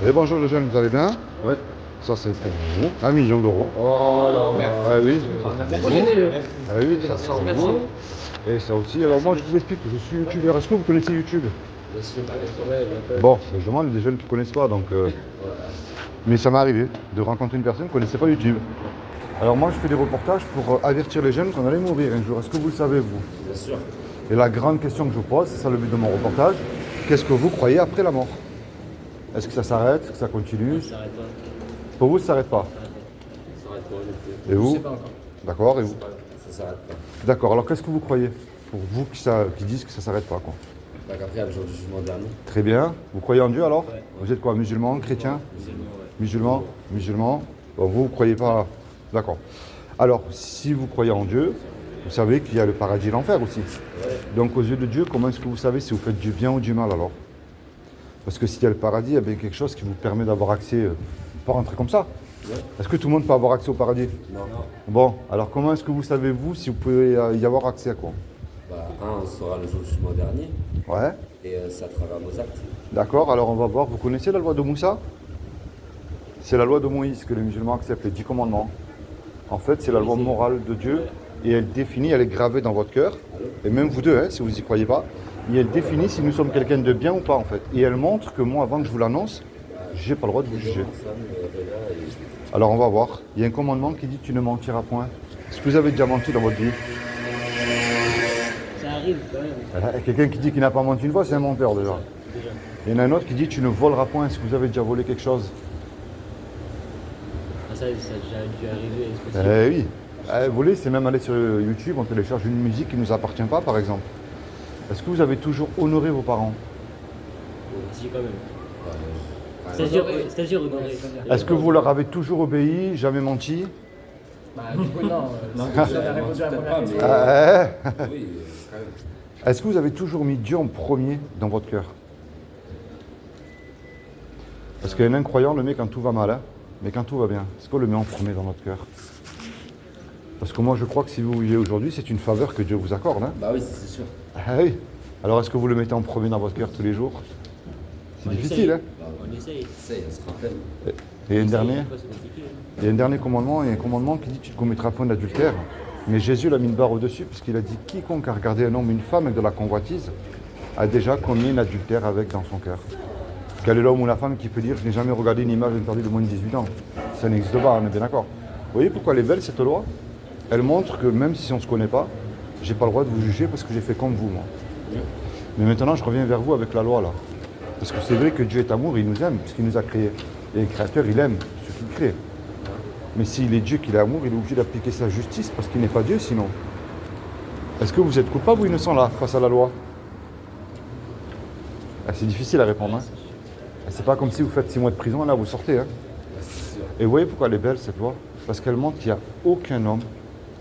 Et bonjour les jeunes, vous allez bien? Ouais. Ça c'est pour vous, 1 million d'euros. Oh non, merci. Ah oui, Merci. ah oui, ça c'est pour vous. Et ça aussi, alors moi je vous explique, je suis youtubeur. Est-ce que vous connaissez YouTube? Bon, je demande des jeunes qui ne connaissent pas, donc mais ça m'est arrivé de rencontrer une personne qui ne connaissait pas YouTube. Alors moi je fais des reportages pour avertir les jeunes qu'on allait mourir un jour. Est-ce que vous le savez vous? Bien sûr. Et la grande question que je pose, c'est ça le but de mon reportage, qu'est-ce que vous croyez après la mort? Est-ce que ça s'arrête? Est-ce que ça continue? Ça s'arrête pas. Pour vous, ça s'arrête pas? Ça s'arrête pas, Et Je vous? sais pas encore. D'accord, et vous? Ça s'arrête pas. D'accord, alors qu'est-ce que vous croyez? Pour vous qui disent que ça s'arrête pas, quoi. Bah qu'après, il y a le jour du jugement dernier. Très bien. Vous croyez en Dieu alors? Ouais. Vous êtes quoi, musulman, chrétien? Musulman, ouais. Musulman? Musulman? Bon, vous ne croyez pas? D'accord. Alors, si vous croyez en Dieu, vous savez qu'il y a le paradis et l'enfer aussi. Donc, aux yeux de Dieu, comment est-ce que vous savez si vous faites du bien ou du mal alors? Parce que s'il y a le paradis, il y a bien quelque chose qui vous permet d'avoir accès, pas rentrer comme ça. Ouais. Est-ce que tout le monde peut avoir accès au paradis? Non. Bon, alors comment est-ce que vous savez, vous, si vous pouvez y avoir accès à quoi? Bah, on saura le jour du jugement dernier. Ouais, Et c'est à travers nos actes. d'accord, alors on va voir. Vous connaissez la loi de Moussa? C'est la loi de Moïse que les musulmans acceptent, les 10 commandements. En fait, c'est la loi morale de Dieu et elle définit, elle est gravée dans votre cœur. Et même vous deux, hein, si vous n'y croyez pas. Et elle définit si nous sommes quelqu'un de bien ou pas, en fait. Et elle montre que moi, avant que je vous l'annonce, j'ai pas le droit de vous juger. Alors on va voir. Il y a un commandement qui dit tu ne mentiras point. Est-ce que vous avez déjà menti dans votre vie? Ça arrive quand même. Quelqu'un qui dit qu'il n'a pas menti une fois, c'est un menteur déjà. Déjà. Il y en a un autre qui dit tu ne voleras point. Est-ce que vous avez déjà volé quelque chose? Ah, ça a déjà dû arriver. C'est possible. Oui. Voler, c'est même aller sur YouTube, on télécharge une musique qui ne nous appartient pas, par exemple. Est-ce que vous avez toujours honoré vos parents? Si, quand même. Ouais. C'est-à-dire honoré. Est-ce que vous leur avez toujours obéi, jamais menti? Bah, du coup, non. Non, Vous avez répondu à la première question. Oui, quand même. Est-ce que vous avez toujours mis Dieu en premier dans votre cœur? Parce qu'un incroyant le met quand tout va mal, hein, mais quand tout va bien, est-ce qu'on le met en premier dans notre cœur? Parce que moi je crois que si vous vivez aujourd'hui, c'est une faveur que Dieu vous accorde. Hein. Bah oui, c'est sûr. Ah oui. Alors est-ce que vous le mettez en premier dans votre cœur tous les jours? C'est On difficile, essaye. hein? On essaye. Ça y est, on se rappelle. Et un Essaye, dernier, des fois, c'est compliqué. il y a un dernier commandement, et un commandement qui dit tu ne commettras point d'adultère. Mais Jésus l'a mis une barre au-dessus, puisqu'il a dit quiconque a regardé un homme ou une femme avec de la convoitise a déjà commis un adultère avec dans son cœur. Quel est l'homme ou la femme qui peut dire je n'ai jamais regardé une image interdite de moins de 18 ans? Ça n'existe pas, on est bien d'accord. Vous voyez pourquoi elle est belle cette loi? Elle montre que même si on ne se connaît pas, j'ai pas le droit de vous juger parce que j'ai fait comme vous, moi. Mais maintenant, je reviens vers vous avec la loi, là. Parce que c'est vrai que Dieu est amour, il nous aime, puisqu'il nous a créés. Et le Créateur, il aime ce qu'il crée. Mais s'il est Dieu, qu'il est amour, il est obligé d'appliquer sa justice, parce qu'il n'est pas Dieu, sinon. Est-ce que vous êtes coupable ou innocent, là, face à la loi? Ah, c'est difficile à répondre, hein. C'est pas comme si vous faites 6 mois de prison, là, vous sortez, hein. Et vous voyez pourquoi elle est belle, cette loi? Parce qu'elle montre qu'il n'y a aucun homme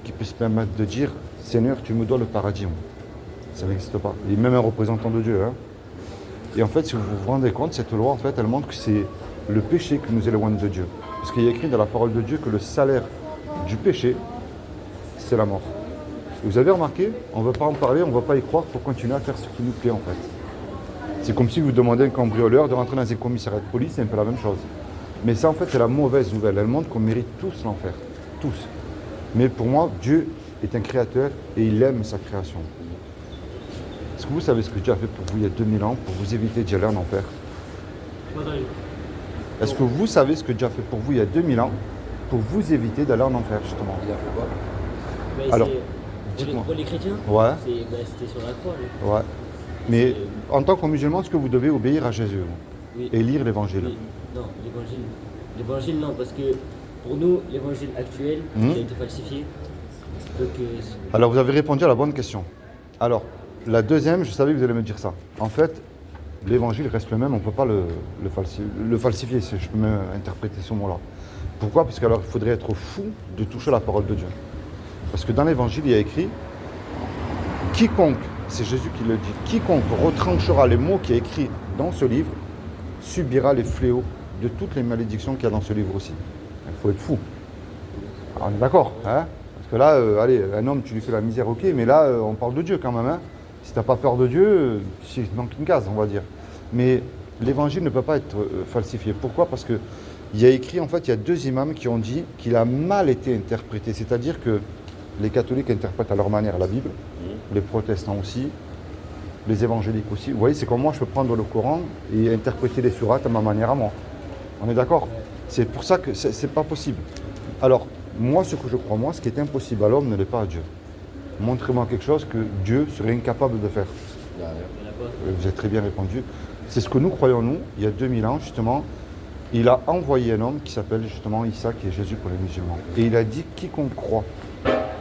qui puisse se permettre de dire « Seigneur, tu me dois le paradis. » Ça n'existe pas. Il est même un représentant de Dieu. Hein. Et en fait, si vous vous rendez compte, cette loi, en fait, elle montre que c'est le péché qui nous éloigne de Dieu. Parce qu'il y a écrit dans la parole de Dieu que le salaire du péché, c'est la mort. Et vous avez remarqué, on ne veut pas en parler, on ne veut pas y croire pour continuer à faire ce qui nous plaît, en fait. C'est comme si vous demandez à un cambrioleur de rentrer dans un commissariat de police, c'est un peu la même chose. Mais ça, en fait, c'est la mauvaise nouvelle. Elle montre qu'on mérite tous l'enfer. Tous. Mais pour moi, Dieu est un créateur et il aime sa création. Est-ce que vous savez ce que Dieu a fait pour vous il y a 2000 ans pour vous éviter d'y aller en enfer? Est-ce que vous savez ce que Dieu a fait pour vous il y a 2000 ans pour vous éviter d'aller en enfer, justement? Il a fait quoi? Mais Alors, pour les chrétiens, Ouais, c'était sur la croix. Lui. ouais. Mais en tant que musulman, est-ce que vous devez obéir à Jésus Oui. et lire l'évangile? Oui. Non, l'évangile. L'évangile, non, parce que pour nous, l'évangile actuel, il a été falsifié. Donc, Alors, vous avez répondu à la bonne question. Alors, la deuxième, je savais que vous allez me dire ça. En fait, l'évangile reste le même, on ne peut pas le falsifier, si je peux même interpréter ce mot-là. Pourquoi? Parce qu'alors, il faudrait être fou de toucher la parole de Dieu. Parce que dans l'évangile, il y a écrit quiconque, c'est Jésus qui le dit, quiconque retranchera les mots qui est écrit dans ce livre subira les fléaux de toutes les malédictions qu'il y a dans ce livre aussi. Il faut être fou. Alors, on est d'accord, hein? Parce que là, allez, un homme, tu lui fais la misère, ok, mais là, on parle de Dieu quand même, hein? Si tu n'as pas peur de Dieu, il manque une case, on va dire. Mais l'évangile ne peut pas être falsifié. Pourquoi? Parce que il y a écrit, en fait, il y a 2 imams qui ont dit qu'il a mal été interprété. C'est-à-dire que les catholiques interprètent à leur manière la Bible, les protestants aussi, les évangéliques aussi. Vous voyez, c'est comme moi, je peux prendre le Coran et interpréter les sourates à ma manière à moi. On est d'accord? C'est pour ça que c'est pas possible. Alors, moi, ce que je crois, moi, ce qui est impossible à l'homme ne l'est pas à Dieu. Montrez-moi quelque chose que Dieu serait incapable de faire. Vous avez très bien répondu. C'est ce que nous croyons, nous, il y a 2000 ans, justement. Il a envoyé un homme qui s'appelle justement Issa, qui est Jésus pour les musulmans. Et il a dit, quiconque croit.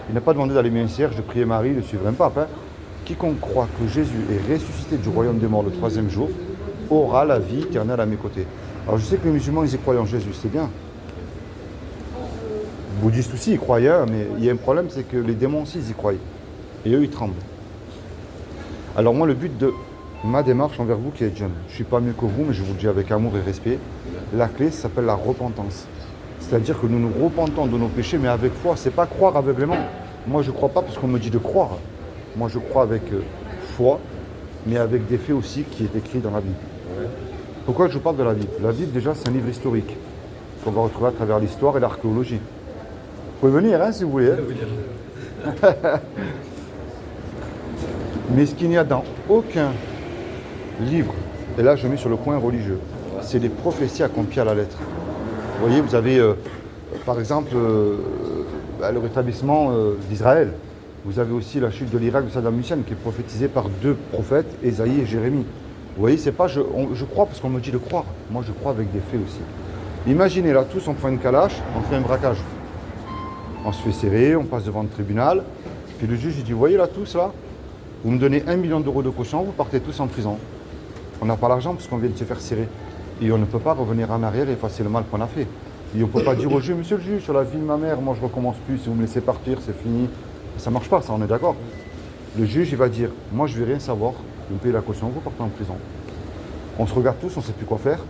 Il n'a pas demandé d'aller mettre un cierge, de prier Marie, de suivre un pape. Hein. Quiconque croit que Jésus est ressuscité du royaume des morts le 3e jour, aura la vie éternelle à mes côtés. Alors je sais que les musulmans, ils y croient en Jésus, c'est bien. Les bouddhistes aussi, ils croyaient, hein, mais il y a un problème, c'est que les démons aussi, ils y croient. Et eux, ils tremblent. Alors moi, le but de ma démarche envers vous qui êtes jeunes, je ne suis pas mieux que vous, mais je vous le dis avec amour et respect, la clé s'appelle la repentance. C'est-à-dire que nous nous repentons de nos péchés, mais avec foi. C'est pas croire aveuglément. Moi, je ne crois pas parce qu'on me dit de croire. Moi, je crois avec foi, mais avec des faits aussi qui est écrit dans la Bible. Pourquoi je parle de la Bible? La Bible, déjà, c'est un livre historique qu'on va retrouver à travers l'histoire et l'archéologie. Vous pouvez venir, hein, si vous voulez. Hein. Mais ce qu'il n'y a dans aucun livre, et là je mets sur le point religieux, c'est les prophéties accomplies à la lettre. Vous voyez, vous avez par exemple le rétablissement d'Israël. Vous avez aussi la chute de l'Irak de Saddam Hussein qui est prophétisée par 2 prophètes, Ésaïe et Jérémie. Vous voyez, c'est pas je crois parce qu'on me dit de croire. Moi je crois avec des faits aussi. Imaginez là, tous on prend une calache, on fait un braquage. On se fait serrer, on passe devant le tribunal, puis le juge il dit, vous voyez là tous là, vous me donnez 1 million d'euros de caution, vous partez tous en prison. On n'a pas l'argent parce qu'on vient de se faire serrer. Et on ne peut pas revenir en arrière et effacer le mal qu'on a fait. Et on ne peut pas dire au juge, monsieur le juge, sur la vie de ma mère, moi je recommence plus, si vous me laissez partir, c'est fini. Ça ne marche pas, ça, on est d'accord. Le juge, il va dire, moi je ne vais rien savoir, vous me payez la caution, vous partez en prison. On se regarde tous, on ne sait plus quoi faire.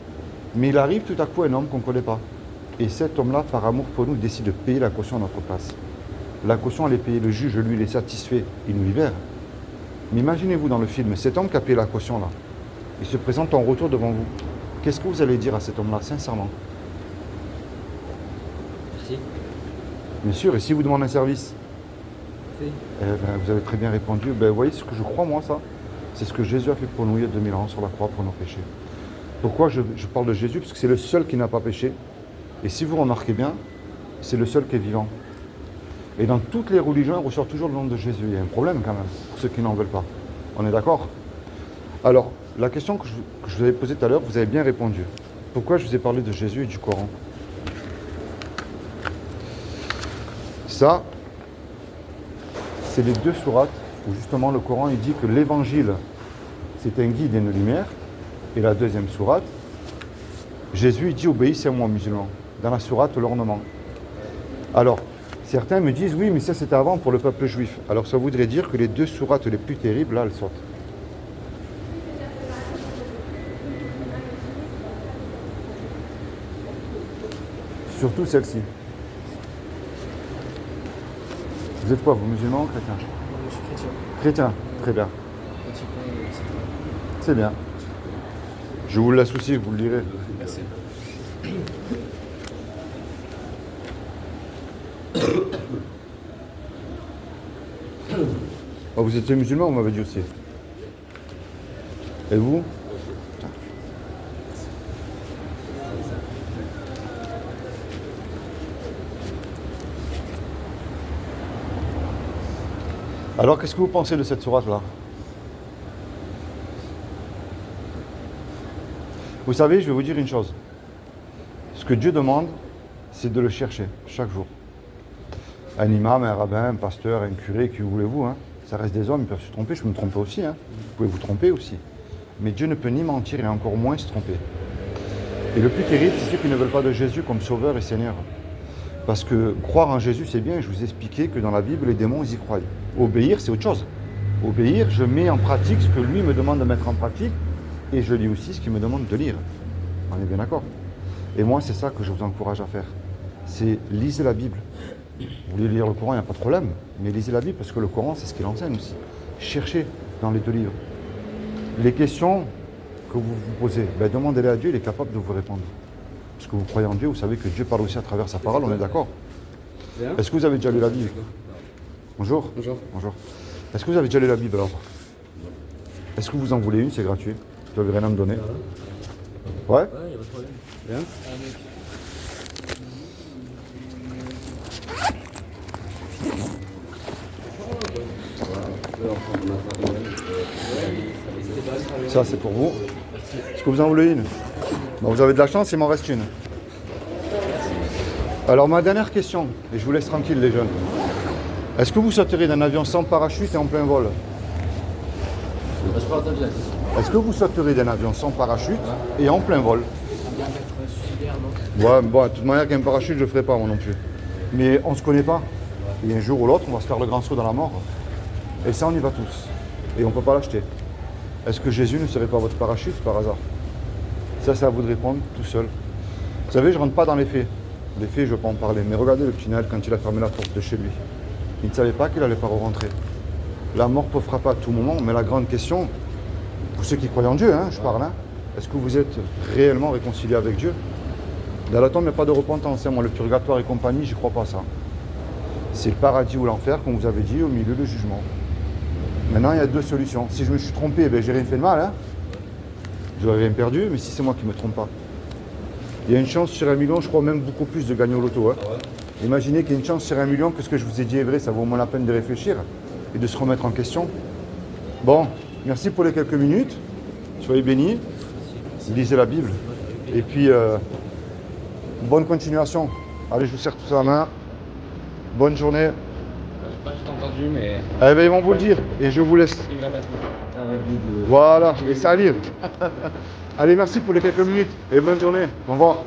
Mais il arrive tout à coup un homme qu'on ne connaît pas. Et cet homme-là, par amour pour nous, décide de payer la caution à notre place. La caution, elle est payée, le juge, lui, il est satisfait, il nous libère. Mais imaginez-vous dans le film, cet homme qui a payé la caution là, il se présente en retour devant vous. Qu'est-ce que vous allez dire à cet homme-là, sincèrement? Merci. Bien sûr, et si vous demande un service? Merci. Vous avez très bien répondu. Vous voyez ce que je crois, moi, ça? C'est ce que Jésus a fait pour nous il y a 2000 ans sur la croix pour nos péchés. Pourquoi je parle de Jésus? Parce que c'est le seul qui n'a pas péché. Et si vous remarquez bien, c'est le seul qui est vivant. Et dans toutes les religions, on ressort toujours le nom de Jésus. Il y a un problème quand même, pour ceux qui n'en veulent pas. On est d'accord? Alors, la question que je vous avais posée tout à l'heure, vous avez bien répondu. Pourquoi je vous ai parlé de Jésus et du Coran? Ça, c'est les 2 sourates où justement le Coran il dit que l'évangile, c'est un guide et une lumière. Et la 2e sourate, Jésus il dit obéissez à moi musulmans, dans la sourate l'ornement. Alors, certains me disent oui mais ça c'était avant pour le peuple juif. Alors ça voudrait dire que les 2 sourates les plus terribles là elles sortent. Surtout celle-ci. Vous êtes quoi, vous musulmans ou chrétiens? Je suis chrétien. Chrétien, très bien. Pratiquant, etc. C'est bien. Je vous laisse aussi, vous le direz. Merci. Oh, vous êtes musulman, vous m'avez dit aussi. Et vous? Alors, qu'est-ce que vous pensez de cette sourate-là? Vous savez, je vais vous dire une chose. Ce que Dieu demande, c'est de le chercher chaque jour. Un imam, un rabbin, un pasteur, un curé, qui voulez-vous, hein? Ça reste des hommes, ils peuvent se tromper, je peux me tromper aussi. Hein? Vous pouvez vous tromper aussi. Mais Dieu ne peut ni mentir et encore moins se tromper. Et le plus terrible, c'est ceux qui ne veulent pas de Jésus comme Sauveur et Seigneur. Parce que croire en Jésus, c'est bien. Je vous ai expliqué que dans la Bible, les démons, ils y croient. Obéir, c'est autre chose. Obéir, je mets en pratique ce que lui me demande de mettre en pratique et je lis aussi ce qu'il me demande de lire. On est bien d'accord? Et moi, c'est ça que je vous encourage à faire. C'est lisez la Bible. Vous voulez lire le Coran, il n'y a pas de problème. Mais lisez la Bible parce que le Coran, c'est ce qu'il enseigne aussi. Cherchez dans les 2 livres. Les questions que vous vous posez, ben, demandez-les à Dieu, il est capable de vous répondre. Parce que vous croyez en Dieu, vous savez que Dieu parle aussi à travers sa parole, on est d'accord? Est-ce que vous avez déjà lu la Bible? Bonjour. Bonjour. Bonjour. Est-ce que vous avez déjà lu la Bible alors? Est-ce que vous en voulez une? C'est gratuit. Vous n'avez rien à me donner? Ouais? Ouais, il n'y a pas de problème. Bien. Ça, c'est pour vous. Est-ce que vous en voulez une? Bon, vous avez de la chance, il m'en reste une. Alors, ma dernière question, et je vous laisse tranquille, les jeunes. Est-ce que vous sauteriez d'un avion sans parachute et en plein vol? Je peux entendre la question. Est-ce que vous sauteriez d'un avion sans parachute et en plein vol? Ouais, bon, de toute manière, qu'un parachute, je ne le ferai pas, moi non plus. Mais on ne se connaît pas. Et un jour ou l'autre, on va se faire le grand saut dans la mort. Et ça, on y va tous. Et on ne peut pas l'acheter. Est-ce que Jésus ne serait pas votre parachute par hasard? Ça, c'est à vous de répondre tout seul. Vous savez, je ne rentre pas dans les faits. Les faits, je ne peux pas en parler. Mais regardez le petit Naël quand il a fermé la porte de chez lui. Il ne savait pas qu'il n'allait pas re-rentrer. La mort peut frapper à tout moment, mais la grande question, pour ceux qui croient en Dieu, hein, je parle, hein, est-ce que vous êtes réellement réconcilié avec Dieu? Dans la tombe, il n'y a pas de repentance. Hein. Moi, le purgatoire et compagnie, j'y crois pas ça. C'est le paradis ou l'enfer, comme vous avez dit, au milieu du jugement. Maintenant, il y a deux solutions. Si je me suis trompé, ben, j'ai rien fait de mal. Hein. Je n'aurais rien perdu, mais si c'est moi qui ne me trompe pas. Il y a une chance sur 1 million, je crois même beaucoup plus de gagner au loto. Hein. Imaginez qu'il y a une chance sur 1 million que ce que je vous ai dit est vrai, ça vaut au moins la peine de réfléchir et de se remettre en question. Bon, merci pour les quelques minutes. Soyez bénis. Lisez la Bible. Et puis, bonne continuation. Allez, je vous serre tous à la main. Bonne journée. Je t'ai entendu, mais Eh bien, ils vont vous le dire. Et je vous laisse. il va pas Voilà, et ça livre. Allez, merci pour les quelques minutes. Et bonne journée. Au revoir.